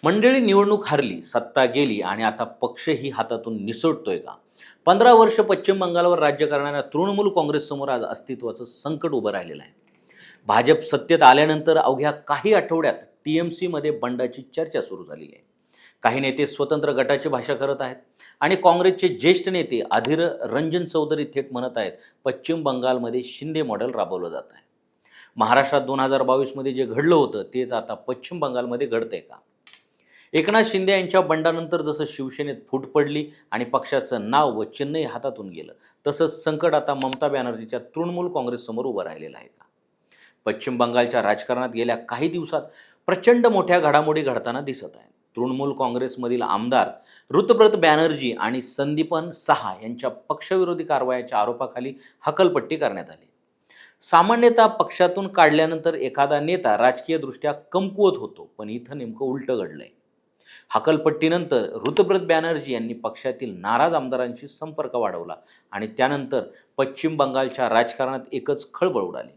मंडळी निवडणूक हरली, सत्ता गेली आणि आता पक्षही हातातून निसटतोय का? 15 वर्ष पश्चिम बंगालवर राज्य करणाऱ्या तृणमूल काँग्रेससमोर आज अस्तित्वाचं संकट उभं राहिलेलं आहे. भाजप सत्तेत आल्यानंतर अवघ्या काही आठवड्यात टीएमसीमध्ये बंडाची चर्चा सुरू झालेली आहे. काही नेते स्वतंत्र गटाची भाषा करत आहेत आणि काँग्रेसचे ज्येष्ठ नेते अधीर रंजन चौधरी थेट म्हणत आहेत, पश्चिम बंगालमध्ये शिंदे मॉडेल राबवलं जात आहे. महाराष्ट्रात 2022 मध्ये जे घडलं होतं तेच आता पश्चिम बंगालमध्ये घडतंय का? एकनाथ शिंदे यांच्या बंडानंतर जसं शिवसेनेत फूट पडली आणि पक्षाचं नाव व चिन्हही हातातून गेलं, तसंच संकट आता ममता बॅनर्जीच्या तृणमूल काँग्रेससमोर उभं राहिलेलं आहे का? पश्चिम बंगालच्या राजकारणात गेल्या काही दिवसात प्रचंड मोठ्या घडामोडी घडताना दिसत आहेत. तृणमूल काँग्रेसमधील आमदार ऋतुव्रत बॅनर्जी आणि संदीपन सहा यांच्या पक्षविरोधी कारवायाच्या आरोपाखाली हकलपट्टी करण्यात आली. सामान्यतः पक्षातून काढल्यानंतर एखादा नेता राजकीयदृष्ट्या कमकुवत होतो, पण इथं नेमकं उलटं घडलंय. हकलपट्टीनंतर ऋतुव्रत बॅनर्जी यांनी पक्षातील नाराज आमदारांशी संपर्क वाढवला आणि त्यानंतर पश्चिम बंगालच्या राजकारणात एकच खळबळ उडाली.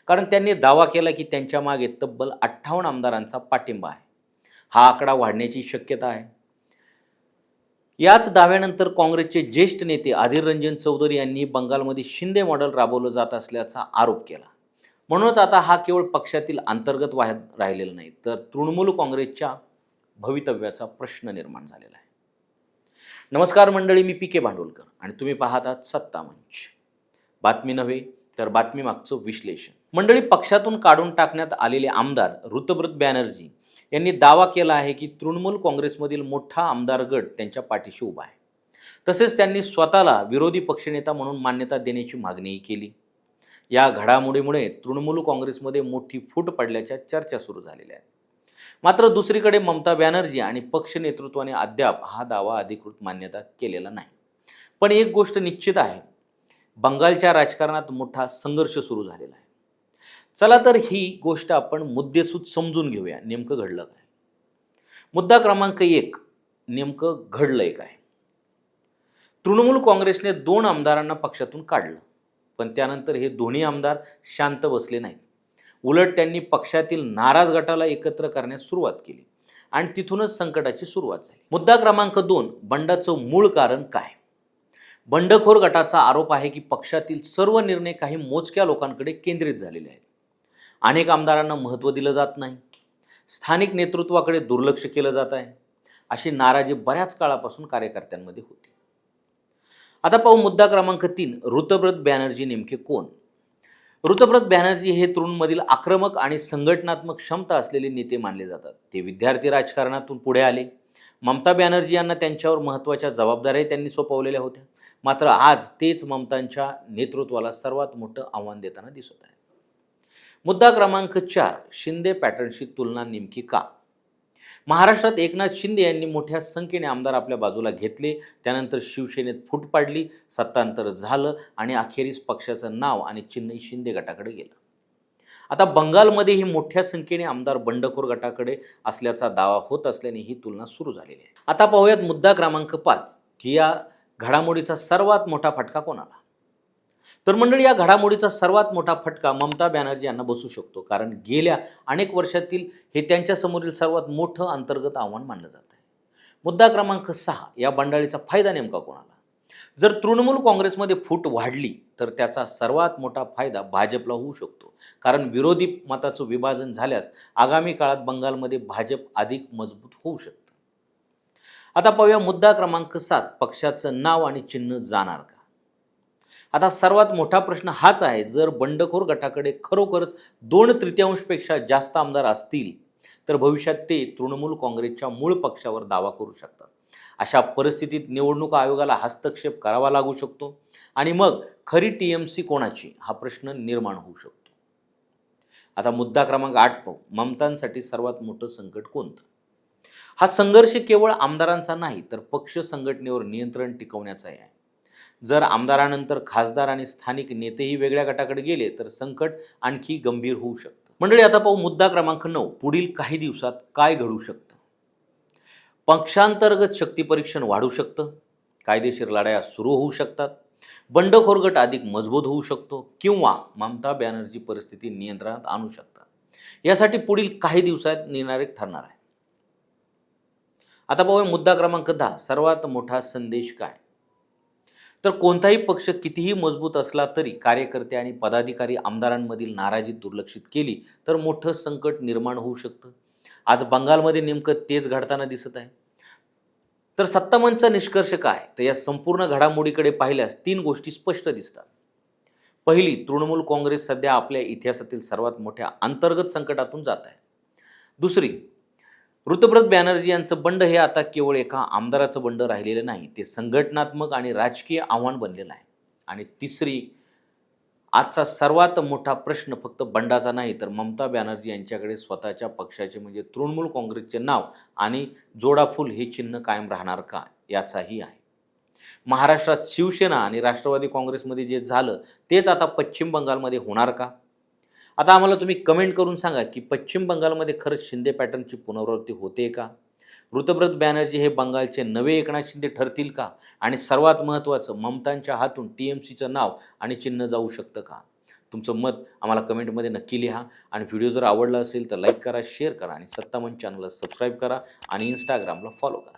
कारण त्यांनी दावा केला की त्यांच्या मागे तब्बल 58 आमदारांचा पाठिंबा आहे. हा आकडा वाढण्याची शक्यता आहे. याच दाव्यानंतर काँग्रेसचे ज्येष्ठ नेते अधीर रंजन चौधरी यांनी बंगालमध्ये शिंदे मॉडेल राबवलं जात असल्याचा आरोप केला. म्हणूनच आता हा केवळ पक्षातील अंतर्गत वाद राहिलेला नाही, तर तृणमूल काँग्रेसच्या भवितव्याचा प्रश्न निर्माण झालेला आहे. नमस्कार मंडळी, मी पी के भांडवलकर आणि तुम्ही पाहत आहात सत्ता मंच. बातमी नव्हे तर बातमी मागचं विश्लेषण. मंडळी, पक्षातून काढून टाकण्यात आलेले आमदार ऋतुव्रत बॅनर्जी यांनी दावा केला आहे की तृणमूल काँग्रेसमधील मोठा आमदार गट त्यांच्या पाठीशी उभा आहे. तसेच त्यांनी स्वतःला विरोधी पक्षनेता म्हणून मान्यता देण्याची मागणीही केली. या घडामोडीमुळे तृणमूल काँग्रेसमध्ये मोठी फूट पडल्याच्या चर्चा सुरू झालेल्या आहेत. मात्र दुसरीकडे ममता बॅनर्जी आणि पक्ष नेतृत्वाने अद्याप हा दावा अधिकृत मान्यता केलेला नाही. पण एक गोष्ट निश्चित आहे, बंगालच्या राजकारणात मोठा संघर्ष सुरू झालेला आहे. चला तर ही गोष्ट आपण मुद्देसूद समजून घेऊया. नेमकं घडलं काय? मुद्दा क्रमांक 1, नेमकं घडलंय काय? तृणमूल काँग्रेसने 2 आमदारांना पक्षातून काढलं, पण त्यानंतर हे दोन्ही आमदार शांत बसले नाहीत. उलट त्यांनी पक्षातील नाराज गटाला एकत्र करण्यास सुरुवात केली आणि तिथूनच संकटाची सुरुवात झाली. मुद्दा क्रमांक 2, बंडाचं मूळ कारण काय? बंडखोर गटाचा आरोप आहे की पक्षातील सर्व निर्णय काही मोजक्या लोकांकडे केंद्रित झालेले आहेत. अनेक आमदारांना महत्त्व दिलं जात नाही, स्थानिक नेतृत्वाकडे दुर्लक्ष केलं जात आहे, अशी नाराजी बऱ्याच काळापासून कार्यकर्त्यांमध्ये होती. आता पाहू मुद्दा क्रमांक 3, ऋतुव्रत बॅनर्जी नेमके कोण? ऋतुव्रत बॅनर्जी हे तृणमधील आक्रमक आणि संघटनात्मक क्षमता असलेले नेते मानले जातात. ते विद्यार्थी राजकारणातून पुढे आले. ममता बॅनर्जी यांना त्यांच्यावर महत्त्वाच्या जबाबदाऱ्या त्यांनी सोपवलेल्या होत्या. मात्र आज तेच ममतांच्या नेतृत्वाला सर्वात मोठं आव्हान देताना दिसत आहे. मुद्दा क्रमांक 4, शिंदे पॅटर्नशी तुलना नेमकी का? महाराष्ट्रात एकनाथ शिंदे यांनी मोठ्या संख्येने आमदार आपल्या बाजूला घेतले. त्यानंतर शिवसेनेत फूट पाडली, सत्तांतर झालं आणि अखेरीस पक्षाचं नाव आणि चिन्ह शिंदे गटाकडे गेलं. आता बंगालमध्येही मोठ्या संख्येने आमदार बंडखोर गटाकडे असल्याचा दावा होत असल्याने ही तुलना सुरू झालेली आहे. आता पाहूयात मुद्दा क्रमांक 5, की या घडामोडीचा सर्वात मोठा फटका कोणाला? तर मंडळी, या घडामोडीचा सर्वात मोठा फटका ममता बॅनर्जी यांना बसू शकतो. कारण गेल्या अनेक वर्षातील हे त्यांच्यासमोरील सर्वात मोठं अंतर्गत आव्हान मानलं जात आहे. मुद्दा क्रमांक 6, या बंडाळीचा फायदा नेमका कोणाला? जर तृणमूल काँग्रेसमध्ये फूट वाढली तर त्याचा सर्वात मोठा फायदा भाजपला होऊ शकतो. कारण विरोधी मताचं विभाजन झाल्यास आगामी काळात बंगालमध्ये भाजप अधिक मजबूत होऊ शकतं. आता पाहूया मुद्दा क्रमांक 7, पक्षाचं नाव आणि चिन्ह जाणार का? आता सर्वात मोठा प्रश्न हाच आहे, जर बंडखोर गटाकडे खरोखरच 2/3पेक्षा जास्त आमदार असतील तर भविष्यात ते तृणमूल काँग्रेसच्या मूळ पक्षावर दावा करू शकतात. अशा परिस्थितीत निवडणूक आयोगाला हस्तक्षेप करावा लागू शकतो आणि मग खरी टीएमसी कोणाची हा प्रश्न निर्माण होऊ शकतो. आता मुद्दा क्रमांक 8 पाहू, ममतांसाठी सर्वात मोठं संकट कोणतं? हा संघर्ष केवळ आमदारांचा नाही तर पक्ष संघटनेवर नियंत्रण टिकवण्याचाही आहे. जर आमदारानंतर खासदार आणि स्थानिक नेतेही वेगळ्या गटाकडे गेले तर संकट आणखी गंभीर होऊ शकतं. मंडळी, आता पाहू मुद्दा क्रमांक 9, पुढील काही दिवसात काय घडू शकतं? पक्षांतर्गत शक्तीपरीक्षण वाढू शकतं, कायदेशीर लढाया सुरू होऊ शकतात, बंडखोर गट अधिक मजबूत होऊ शकतो किंवा ममता बॅनर्जी परिस्थिती नियंत्रणात आणू शकतात. यासाठी पुढील काही दिवसात निर्णायक ठरणार आहे. आता पाहूया मुद्दा क्रमांक 10, सर्वात मोठा संदेश काय? तर कोणताही पक्ष कितीही मजबूत असला तरी कार्यकर्ते आणि पदाधिकारी आमदारांमधील नाराजी दुर्लक्षित केली तर मोठं संकट निर्माण होऊ शकतं. आज बंगालमध्ये नेमकं तेच घडताना दिसत आहे. तर सत्तामंचचा निष्कर्ष काय? तर या संपूर्ण घडामोडीकडे पाहिल्यास 3 गोष्टी स्पष्ट दिसतात. पहिली, तृणमूल काँग्रेस सध्या आपल्या इतिहासातील सर्वात मोठ्या अंतर्गत संकटातून जात आहे. दुसरी, ऋतुव्रत बॅनर्जी यांचं बंड हे आता केवळ एका आमदाराचं बंड राहिलेलं नाही, ते संघटनात्मक आणि राजकीय आव्हान बनलेलं आहे. आणि तिसरी, आजचा सर्वात मोठा प्रश्न फक्त बंडाचा नाही, तर ममता बॅनर्जी यांच्याकडे स्वतःच्या पक्षाचे म्हणजे तृणमूल काँग्रेसचे नाव आणि जोडाफूल हे चिन्ह कायम राहणार का, याचाही आहे. महाराष्ट्रात शिवसेना आणि राष्ट्रवादी काँग्रेसमध्ये जे झालं तेच आता पश्चिम बंगालमध्ये होणार का? आता आम्हाला तुम्ही कमेंट करून सांगा की पश्चिम बंगालमध्ये खरंच शिंदे पॅटर्नची पुनरावृत्ती होते का? ऋतुव्रत बॅनर्जी हे बंगालचे नवे एकनाथ शिंदे ठरतील का? आणि सर्वात महत्त्वाचं, ममतांच्या हातून TMCचं नाव आणि चिन्ह जाऊ शकतं का? तुमचं मत आम्हाला कमेंटमध्ये नक्की लिहा. आणि व्हिडिओ जर आवडला असेल तर लाईक करा, शेअर करा आणि सत्तामंच चॅनलला सबस्क्राईब करा आणि इंस्टाग्रामला फॉलो करा.